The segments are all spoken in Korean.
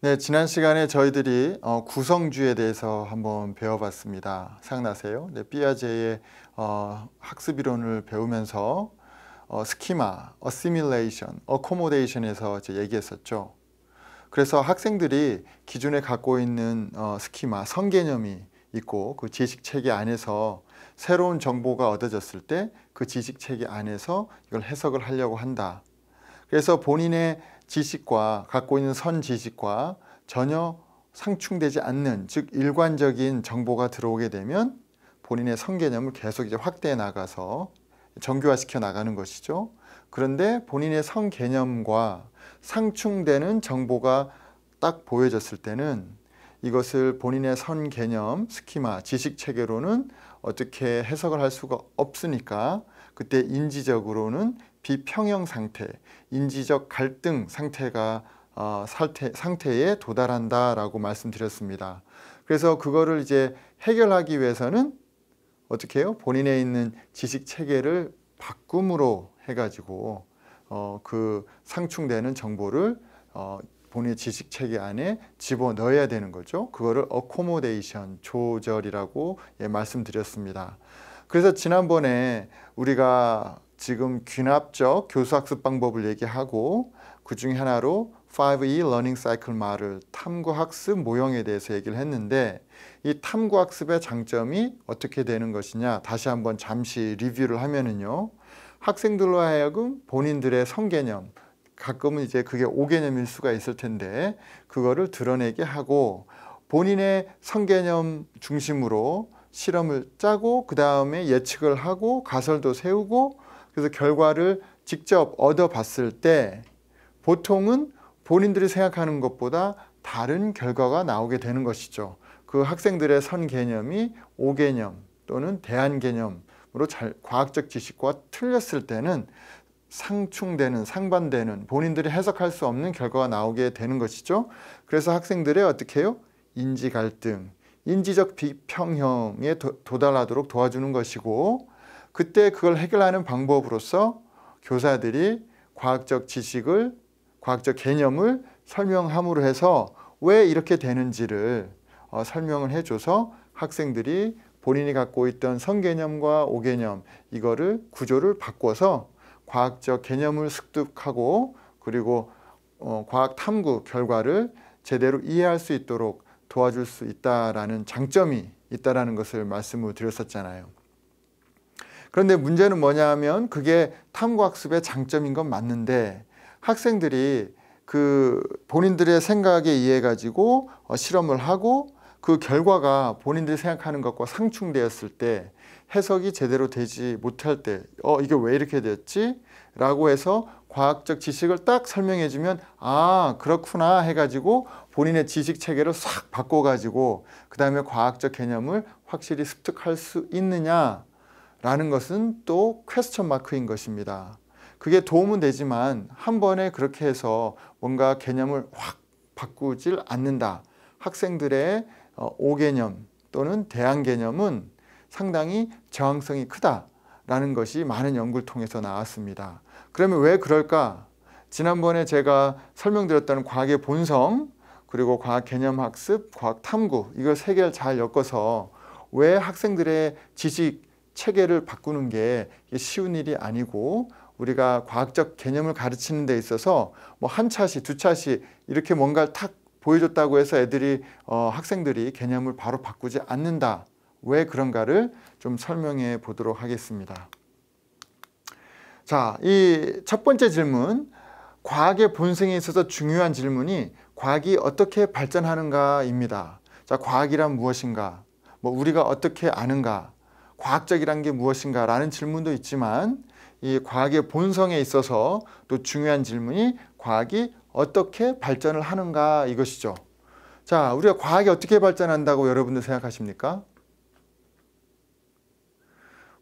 네, 지난 시간에 저희들이 구성주에 대해서 한번 배워봤습니다. 생각나세요? 네, 삐아제의 학습이론을 배우면서 스키마, 어시뮬레이션, 어코모데이션에서 이제 얘기했었죠. 그래서 학생들이 기존에 갖고 있는 스키마, 선개념이 있고 그 지식체계 안에서 새로운 정보가 얻어졌을 때 그 지식체계 안에서 이걸 해석을 하려고 한다. 그래서 본인의 지식과 갖고 있는 선지식과 전혀 상충되지 않는, 즉 일관적인 정보가 들어오게 되면 본인의 선개념을 계속 이제 확대해 나가서 정교화시켜 나가는 것이죠. 그런데 본인의 선개념과 상충되는 정보가 딱 보여졌을 때는 이것을 본인의 선개념, 스키마, 지식체계로는 어떻게 해석을 할 수가 없으니까 그때 인지적으로는 비평형 상태, 인지적 갈등 상태에 도달한다라고 말씀드렸습니다. 그래서 그거를 이제 해결하기 위해서는 어떻게 해요? 본인에 있는 지식 체계를 바꿈으로 해가지고 그 상충되는 정보를 본인의 지식 체계 안에 집어넣어야 되는 거죠. 그거를 어코모데이션, 조절이라고 말씀드렸습니다. 그래서 지난번에 우리가 지금 귀납적 교수학습 방법을 얘기하고 그 중에 하나로 5E 러닝 사이클 말을 탐구학습 모형에 대해서 얘기를 했는데 이 탐구학습의 장점이 어떻게 되는 것이냐 다시 한번 잠시 리뷰를 하면은요. 학생들로 하여금 본인들의 선개념, 가끔은 이제 그게 오개념일 수가 있을 텐데 그거를 드러내게 하고 본인의 선개념 중심으로 실험을 짜고 그 다음에 예측을 하고 가설도 세우고 그래서 결과를 직접 얻어봤을 때 보통은 본인들이 생각하는 것보다 다른 결과가 나오게 되는 것이죠. 그 학생들의 선개념이 오개념 또는 대안개념으로 과학적 지식과 틀렸을 때는 상충되는, 상반되는 본인들이 해석할 수 없는 결과가 나오게 되는 것이죠. 그래서 학생들의 어떻게 해요? 인지 갈등, 인지적 비평형에 도달하도록 도와주는 것이고 그때 그걸 해결하는 방법으로서 교사들이 과학적 지식을, 과학적 개념을 설명함으로 해서 왜 이렇게 되는지를 설명을 해줘서 학생들이 본인이 갖고 있던 선개념과 오개념 이거를 구조를 바꿔서 과학적 개념을 습득하고 그리고 과학 탐구 결과를 제대로 이해할 수 있도록 도와줄 수 있다라는 장점이 있다라는 것을 말씀을 드렸었잖아요. 그런데 문제는 뭐냐 하면 그게 탐구학습의 장점인 건 맞는데 학생들이 그 본인들의 생각에 의해 가지고 실험을 하고 그 결과가 본인들이 생각하는 것과 상충되었을 때 해석이 제대로 되지 못할 때 이게 왜 이렇게 됐지? 라고 해서 과학적 지식을 딱 설명해 주면 아 그렇구나 해가지고 본인의 지식 체계를 싹 바꿔가지고 그 다음에 과학적 개념을 확실히 습득할 수 있느냐라는 것은 또 퀘스천 마크인 것입니다. 그게 도움은 되지만 한 번에 그렇게 해서 뭔가 개념을 확 바꾸질 않는다. 학생들의 오개념 또는 대안개념은 상당히 저항성이 크다라는 것이 많은 연구를 통해서 나왔습니다. 그러면 왜 그럴까? 지난번에 제가 설명드렸던 과학의 본성, 그리고 과학 개념 학습, 과학 탐구 이걸 세 개를 잘 엮어서 왜 학생들의 지식 체계를 바꾸는 게 쉬운 일이 아니고 우리가 과학적 개념을 가르치는 데 있어서 뭐 한 차시, 두 차시 이렇게 뭔가를 탁 보여줬다고 해서 학생들이 개념을 바로 바꾸지 않는다. 왜 그런가를 좀 설명해 보도록 하겠습니다. 자, 이 첫 번째 질문, 과학의 본성에 있어서 중요한 질문이 과학이 어떻게 발전하는가입니다. 자, 과학이란 무엇인가? 뭐 우리가 어떻게 아는가? 과학적이란 게 무엇인가? 라는 질문도 있지만 이 과학의 본성에 있어서 또 중요한 질문이 과학이 어떻게 발전을 하는가 이것이죠. 자, 우리가 과학이 어떻게 발전한다고 여러분들 생각하십니까?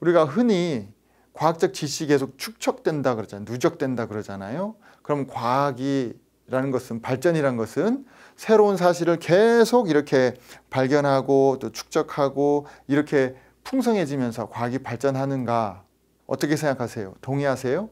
우리가 흔히 과학적 지식이 계속 축적된다 그러잖아요. 누적된다 그러잖아요. 그럼 과학이라는 것은, 발전이라는 것은 새로운 사실을 계속 이렇게 발견하고 또 축적하고 이렇게 풍성해지면서 과학이 발전하는가? 어떻게 생각하세요? 동의하세요?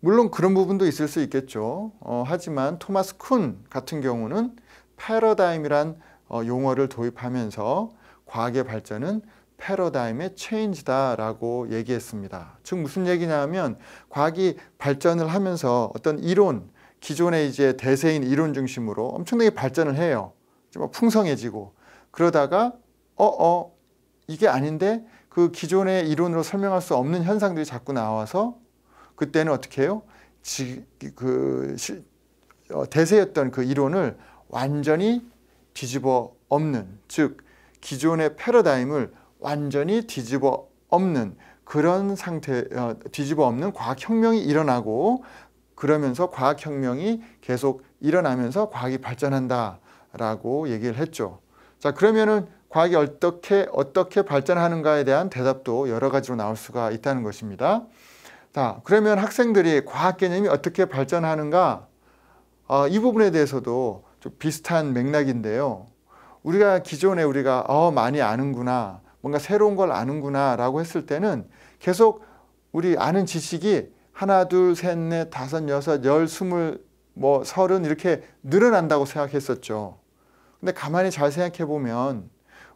물론 그런 부분도 있을 수 있겠죠. 하지만 토마스 쿤 같은 경우는 패러다임이란 용어를 도입하면서 과학의 발전은 패러다임의 체인지다라고 얘기했습니다. 즉 무슨 얘기냐면 과학이 발전을 하면서 어떤 이론, 기존의 이제 대세인 이론 중심으로 엄청나게 발전을 해요. 좀 풍성해지고 그러다가 이게 아닌데 그 기존의 이론으로 설명할 수 없는 현상들이 자꾸 나와서 그때는 어떻게 해요? 대세였던 그 이론을 완전히 뒤집어 엎는, 즉 기존의 패러다임을 완전히 뒤집어 엎는 그런 상태, 뒤집어 엎는 과학혁명이 일어나고 그러면서 과학혁명이 계속 일어나면서 과학이 발전한다라고 얘기를 했죠. 자, 그러면은 과학이 어떻게 발전하는가에 대한 대답도 여러 가지로 나올 수가 있다는 것입니다. 자, 그러면 학생들이 과학 개념이 어떻게 발전하는가? 이 부분에 대해서도 좀 비슷한 맥락인데요. 기존에 우리가 많이 아는구나, 뭔가 새로운 걸 아는구나 라고 했을 때는 계속 우리 아는 지식이 하나, 둘, 셋, 넷, 다섯, 여섯, 열, 스물, 서른 이렇게 늘어난다고 생각했었죠. 근데 가만히 잘 생각해 보면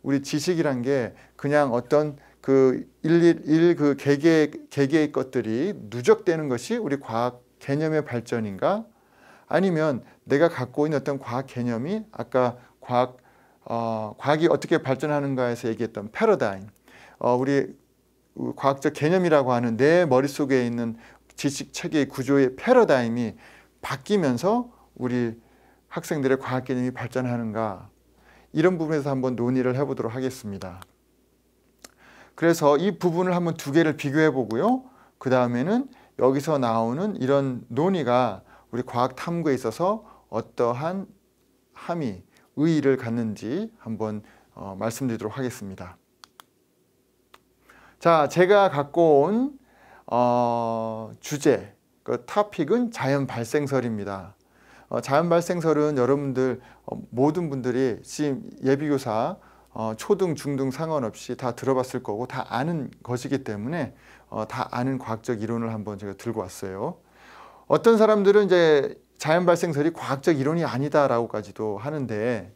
우리 지식이란 게 그냥 어떤 그 그 개개의 것들이 누적되는 것이 우리 과학 개념의 발전인가? 아니면 내가 갖고 있는 어떤 과학 개념이 아까 과학이 어떻게 발전하는가에서 얘기했던 패러다임, 우리 과학적 개념이라고 하는 내 머릿속에 있는 지식 체계의 구조의 패러다임이 바뀌면서 우리 학생들의 과학 개념이 발전하는가? 이런 부분에서 한번 논의를 해보도록 하겠습니다. 그래서 이 부분을 한번 두 개를 비교해 보고요. 그 다음에는 여기서 나오는 이런 논의가 우리 과학 탐구에 있어서 어떠한 의의를 갖는지 한번 말씀드리도록 하겠습니다. 자, 제가 갖고 온 주제, 그 토픽은 자연 발생설입니다. 자연 발생설은 여러분들 모든 분들이 지금 예비교사 초등, 중등 상관없이 다 들어봤을 거고 다 아는 것이기 때문에 다 아는 과학적 이론을 한번 제가 들고 왔어요. 어떤 사람들은 이제 자연 발생설이 과학적 이론이 아니다라고까지도 하는데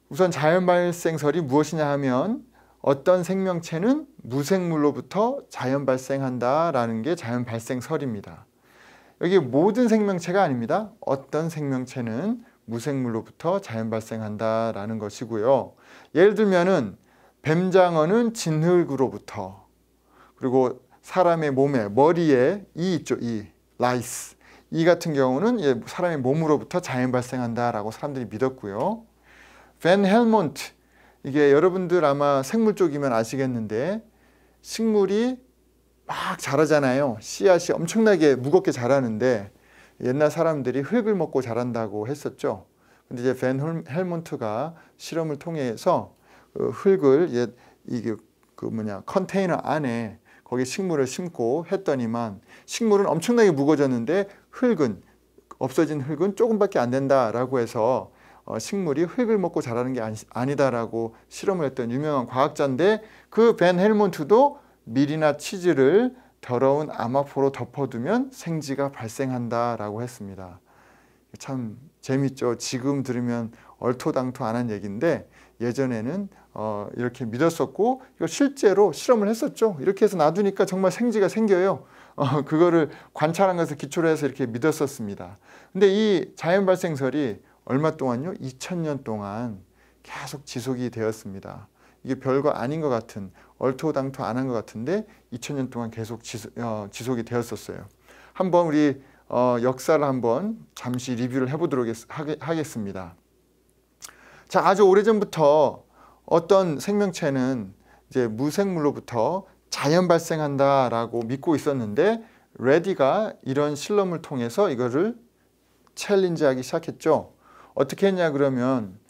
우선 자연 발생설이 무엇이냐 하면 어떤 생명체는 무생물로부터 자연 발생한다라는 게 자연 발생설입니다. 여기 모든 생명체가 아닙니다. 어떤 생명체는 무생물로부터 자연 발생한다라는 것이고요. 예를 들면은 뱀장어는 진흙으로부터, 그리고 사람의 몸에 머리에 이 있죠, 라이스. 이 같은 경우는 사람의 몸으로부터 자연 발생한다라고 사람들이 믿었고요. 벤 헬몬트, 이게 여러분들 아마 생물 쪽이면 아시겠는데 식물이 막 자라잖아요. 씨앗이 엄청나게 무겁게 자라는데 옛날 사람들이 흙을 먹고 자란다고 했었죠. 근데 이제 벤 헬몬트가 실험을 통해서 흙을 컨테이너 안에 거기 식물을 심고 했더니만 식물은 엄청나게 무거워졌는데 없어진 흙은 조금밖에 안 된다라고 해서 식물이 흙을 먹고 자라는 게 아니다라고 실험을 했던 유명한 과학자인데 그 벤 헬몬트도 밀이나 치즈를 더러운 암호포로 덮어두면 생지가 발생한다라고 했습니다. 참 재밌죠. 지금 들으면 얼토당토안한 얘기인데 예전에는 이렇게 믿었었고 이거 실제로 실험을 했었죠. 이렇게 해서 놔두니까 정말 생지가 생겨요. 그거를 관찰한 것을 기초로 해서 이렇게 믿었었습니다. 근데 이 자연 발생설이 얼마 동안요? 2000년 동안 계속 지속이 되었습니다. 이게 별거 아닌 것 같은, 얼토당토 안 한 것 같은데 2000년 동안 계속 지속이 되었었어요. 한번 우리 역사를 한번 잠시 리뷰를 해보도록 하겠습니다. 자, 아주 오래전부터 어떤 생명체는 이제 무생물로부터 자연 발생한다라고 믿고 있었는데 레디가 이런 실험을 통해서 이거를 챌린지하기 시작했죠. 어떻게 했냐 그러면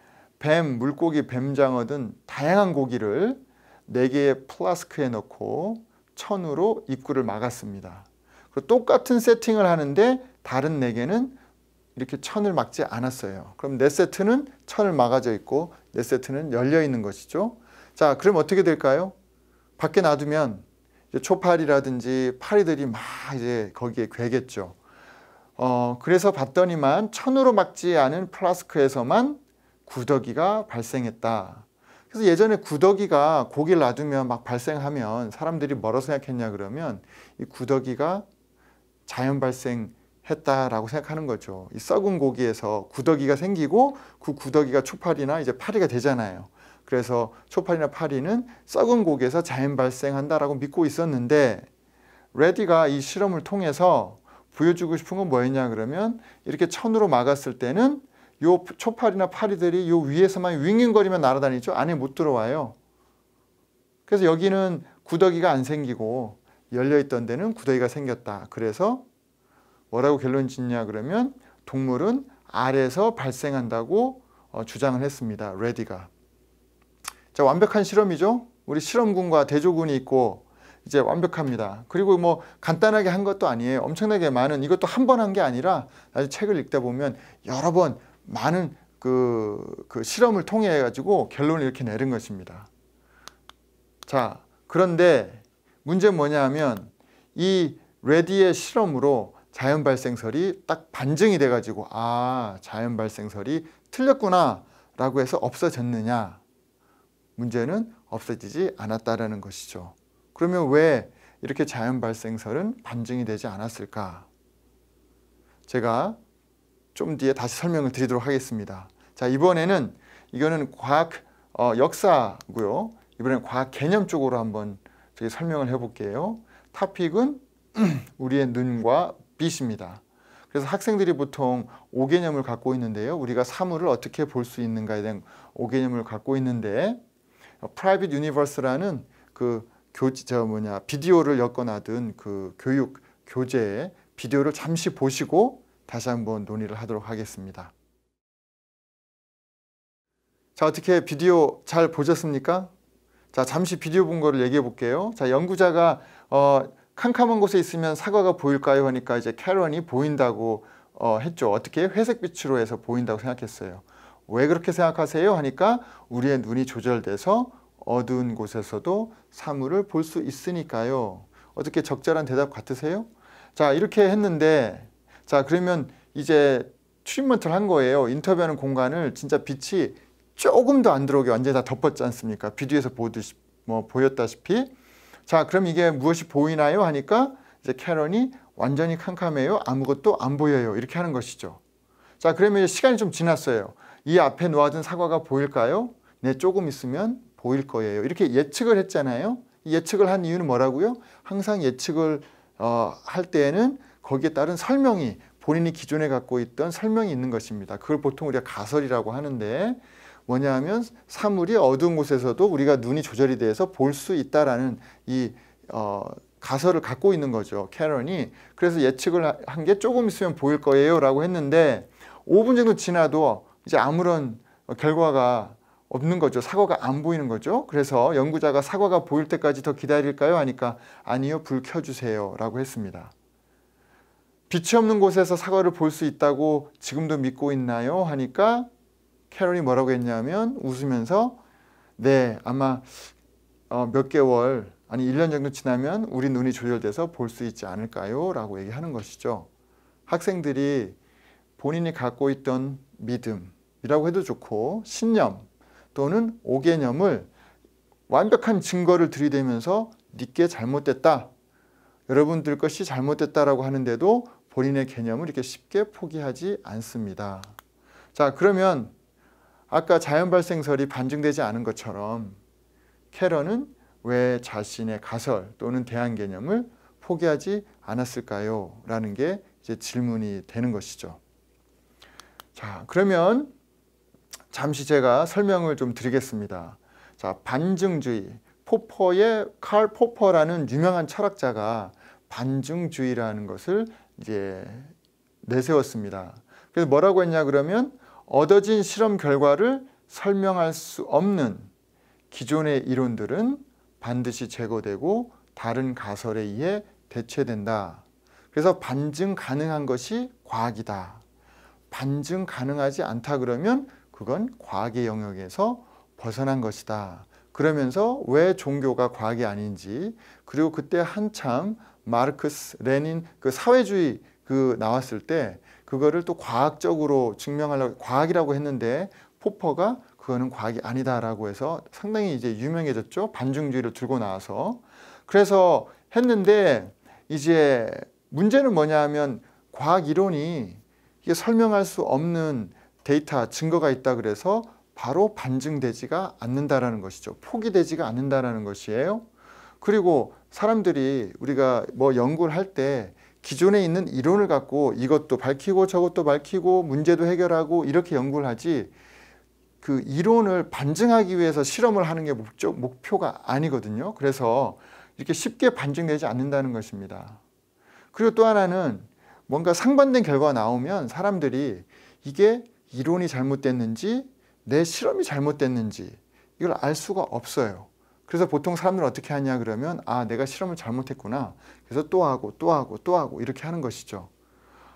물고기, 뱀장어 등 다양한 고기를 4개의 플라스크에 넣고 천으로 입구를 막았습니다. 그리고 똑같은 세팅을 하는데 다른 4개는 이렇게 천을 막지 않았어요. 그럼 4세트는 천을 막아져 있고 4세트는 열려 있는 것이죠. 자, 그럼 어떻게 될까요? 밖에 놔두면 이제 초파리라든지 파리들이 막 이제 거기에 괴겠죠. 그래서 봤더니만 천으로 막지 않은 플라스크에서만 구더기가 발생했다. 그래서 예전에 구더기가 고기를 놔두면 막 발생하면 사람들이 뭐라고 생각했냐 그러면 이 구더기가 자연 발생했다라고 생각하는 거죠. 이 썩은 고기에서 구더기가 생기고 그 구더기가 초파리나 이제 파리가 되잖아요. 그래서 초파리나 파리는 썩은 고기에서 자연 발생한다라고 믿고 있었는데 레디가 이 실험을 통해서 보여주고 싶은 건 뭐였냐 그러면 이렇게 천으로 막았을 때는 요 초파리나 파리들이 요 위에서만 윙윙거리면 날아다니죠. 안에 못 들어와요. 그래서 여기는 구더기가 안 생기고 열려있던 데는 구더기가 생겼다. 그래서 뭐라고 결론 짓냐 그러면 동물은 알에서 발생한다고 주장을 했습니다. 레디가. 자, 완벽한 실험이죠. 우리 실험군과 대조군이 있고 이제 완벽합니다. 그리고 뭐 간단하게 한 것도 아니에요. 엄청나게 많은, 이것도 한 번 한 게 아니라 나중에 책을 읽다 보면 여러 번 많은 그 실험을 통해 가지고 결론을 이렇게 내린 것입니다. 자, 그런데 문제는 뭐냐 하면 이 레디의 실험으로 자연 발생설이 딱 반증이 돼 가지고 아, 자연 발생설이 틀렸구나 라고 해서 없어졌느냐? 문제는 없어지지 않았다라는 것이죠. 그러면 왜 이렇게 자연 발생설은 반증이 되지 않았을까? 제가 좀 뒤에 다시 설명을 드리도록 하겠습니다. 자, 이번에는 이거는 과학 역사고요. 이번에는 과학 개념 쪽으로 한번 저기 설명을 해볼게요. 토픽은 우리의 눈과 빛입니다. 그래서 학생들이 보통 5개념을 갖고 있는데요. 우리가 사물을 어떻게 볼 수 있는가에 대한 5개념을 갖고 있는데 Private Universe라는 그 비디오를 엮어놔둔 그 교육 교재의 비디오를 잠시 보시고 다시 한번 논의를 하도록 하겠습니다. 자, 어떻게 비디오 잘 보셨습니까? 자, 잠시 비디오 본 거를 얘기해 볼게요. 자, 연구자가 캄캄한 곳에 있으면 사과가 보일까요? 하니까 이제 캐런이 보인다고 했죠. 어떻게? 회색빛으로 해서 보인다고 생각했어요. 왜 그렇게 생각하세요? 하니까 우리의 눈이 조절돼서 어두운 곳에서도 사물을 볼 수 있으니까요. 어떻게 적절한 대답 같으세요? 자, 이렇게 했는데 자, 그러면 이제 트리트먼트를 한 거예요. 인터뷰하는 공간을 진짜 빛이 조금도 안 들어오게 완전히 다 덮었지 않습니까? 비디오에서 보였다시피. 자, 그럼 이게 무엇이 보이나요? 하니까 이제 캐런이 완전히 캄캄해요. 아무것도 안 보여요. 이렇게 하는 것이죠. 자, 그러면 이제 시간이 좀 지났어요. 이 앞에 놓아둔 사과가 보일까요? 네, 조금 있으면 보일 거예요. 이렇게 예측을 했잖아요. 이 예측을 한 이유는 뭐라고요? 항상 예측을 할 때에는 거기에 따른 설명이, 본인이 기존에 갖고 있던 설명이 있는 것입니다. 그걸 보통 우리가 가설이라고 하는데 뭐냐 하면 사물이 어두운 곳에서도 우리가 눈이 조절이 돼서 볼 수 있다라는 이 가설을 갖고 있는 거죠. 캐런이. 그래서 예측을 한 게 조금 있으면 보일 거예요 라고 했는데 5분 정도 지나도 이제 아무런 결과가 없는 거죠. 사과가 안 보이는 거죠. 그래서 연구자가 사과가 보일 때까지 더 기다릴까요? 하니까 아니요, 불 켜주세요 라고 했습니다. 빛이 없는 곳에서 사과를 볼 수 있다고 지금도 믿고 있나요? 하니까 캐런이 뭐라고 했냐면 웃으면서 네, 아마 몇 개월 아니 1년 정도 지나면 우리 눈이 조절돼서 볼 수 있지 않을까요? 라고 얘기하는 것이죠. 학생들이 본인이 갖고 있던 믿음이라고 해도 좋고 신념 또는 5개념을 완벽한 증거를 들이대면서 네게 잘못됐다. 여러분들 것이 잘못됐다라고 하는데도 본인의 개념을 이렇게 쉽게 포기하지 않습니다. 자, 그러면 아까 자연 발생설이 반증되지 않은 것처럼 캐런은 왜 자신의 가설 또는 대안 개념을 포기하지 않았을까요? 라는 게 이제 질문이 되는 것이죠. 자, 그러면 잠시 제가 설명을 좀 드리겠습니다. 자, 반증주의. 포퍼의 칼 포퍼라는 유명한 철학자가 반증주의라는 것을 이제 내세웠습니다. 그래서 뭐라고 했냐 그러면 얻어진 실험 결과를 설명할 수 없는 기존의 이론들은 반드시 제거되고 다른 가설에 의해 대체된다. 그래서 반증 가능한 것이 과학이다. 반증 가능하지 않다 그러면 그건 과학의 영역에서 벗어난 것이다. 그러면서 왜 종교가 과학이 아닌지, 그리고 그때 한참 마르크스, 레닌 그 사회주의 그 나왔을 때 그거를 또 과학적으로 증명하려고 과학이라고 했는데 포퍼가 그거는 과학이 아니다라고 해서 상당히 이제 유명해졌죠. 반중주의를 들고 나와서. 그래서 했는데 이제 문제는 뭐냐 하면 과학 이론이 이게 설명할 수 없는 데이터, 증거가 있다 그래서 바로 반증되지가 않는다라는 것이죠. 포기되지가 않는다라는 것이에요. 그리고 사람들이 우리가 뭐 연구를 할 때 기존에 있는 이론을 갖고 이것도 밝히고 저것도 밝히고 문제도 해결하고 이렇게 연구를 하지, 그 이론을 반증하기 위해서 실험을 하는 게 목표가 아니거든요. 그래서 이렇게 쉽게 반증되지 않는다는 것입니다. 그리고 또 하나는 뭔가 상반된 결과가 나오면 사람들이 이게 이론이 잘못됐는지 내 실험이 잘못됐는지 이걸 알 수가 없어요. 그래서 보통 사람들은 어떻게 하냐 그러면 내가 실험을 잘못했구나. 그래서 또 하고 또 하고 또 하고 이렇게 하는 것이죠.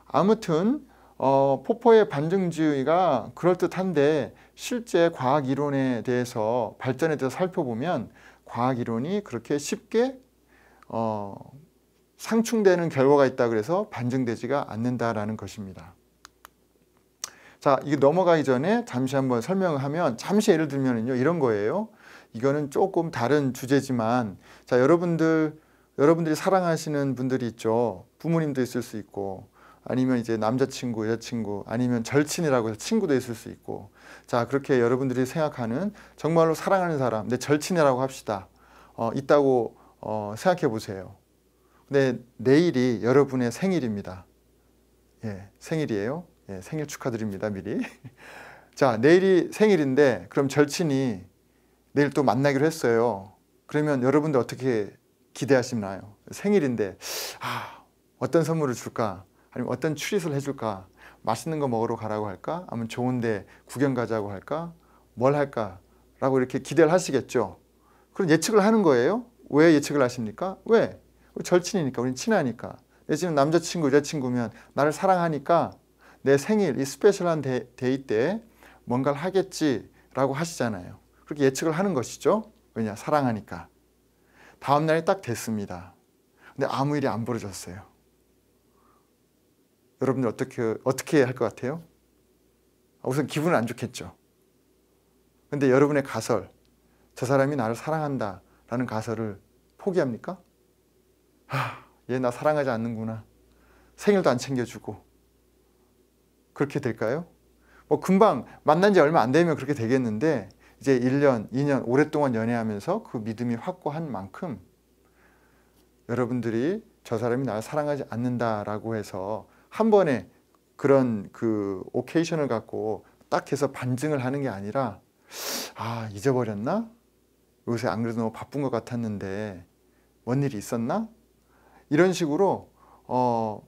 아무튼 포퍼의 반증주의가 그럴듯한데 실제 과학 이론에 대해서 발전에 대해서 살펴보면 과학 이론이 그렇게 쉽게 상충되는 결과가 있다 그래서 반증되지가 않는다라는 것입니다. 자, 이게 넘어가기 전에 잠시 한번 설명을 하면, 잠시 예를 들면요 이런 거예요. 이거는 조금 다른 주제지만, 자, 여러분들이 사랑하시는 분들이 있죠. 부모님도 있을 수 있고, 아니면 이제 남자친구, 여자친구, 아니면 절친이라고 해서 친구도 있을 수 있고, 자, 그렇게 여러분들이 생각하는 정말로 사랑하는 사람, 내 절친이라고 합시다. 있다고 생각해 보세요. 근데 내일이 여러분의 생일입니다. 예, 생일이에요. 예, 생일 축하드립니다, 미리. 자, 내일이 생일인데 그럼 절친이 내일 또 만나기로 했어요. 그러면 여러분들 어떻게 기대하시나요? 생일인데 어떤 선물을 줄까? 아니면 어떤 추릿을 해줄까? 맛있는 거 먹으러 가라고 할까? 아니면 좋은 데 구경 가자고 할까? 뭘 할까? 라고 이렇게 기대를 하시겠죠. 그럼 예측을 하는 거예요. 왜 예측을 하십니까? 왜? 절친이니까, 우린 친하니까. 내 지금 남자친구, 여자친구면 나를 사랑하니까 내 생일, 이 스페셜한 데이 때 뭔가를 하겠지라고 하시잖아요. 그렇게 예측을 하는 것이죠. 왜냐? 사랑하니까. 다음 날이 딱 됐습니다. 근데 아무 일이 안 벌어졌어요. 여러분들 어떻게 할 것 같아요? 우선 기분은 안 좋겠죠. 근데 여러분의 가설, 저 사람이 나를 사랑한다 라는 가설을 포기합니까? 얘 나 사랑하지 않는구나. 생일도 안 챙겨주고. 그렇게 될까요? 뭐 금방 만난 지 얼마 안 되면 그렇게 되겠는데, 이제 1년, 2년 오랫동안 연애하면서 그 믿음이 확고한 만큼 여러분들이 저 사람이 나를 사랑하지 않는다라고 해서 한 번에 그런 그 오케이션을 갖고 딱 해서 반증을 하는 게 아니라, 잊어버렸나? 요새 안 그래도 너무 바쁜 것 같았는데 뭔 일이 있었나? 이런 식으로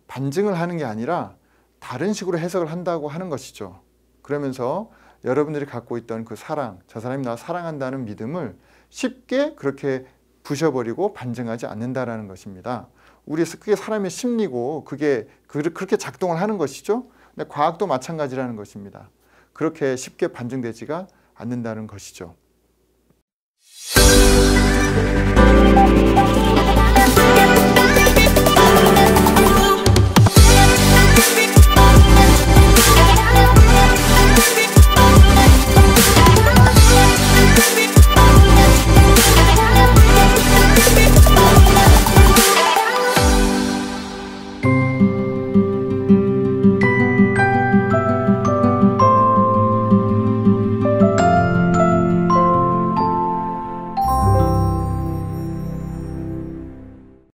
반증을 하는 게 아니라 다른 식으로 해석을 한다고 하는 것이죠. 그러면서 여러분들이 갖고 있던 그 사랑, 저 사람이 나를 사랑한다는 믿음을 쉽게 그렇게 부셔버리고 반증하지 않는다라는 것입니다. 그게 사람의 심리고 그게 그렇게 작동을 하는 것이죠. 근데 과학도 마찬가지라는 것입니다. 그렇게 쉽게 반증되지가 않는다는 것이죠.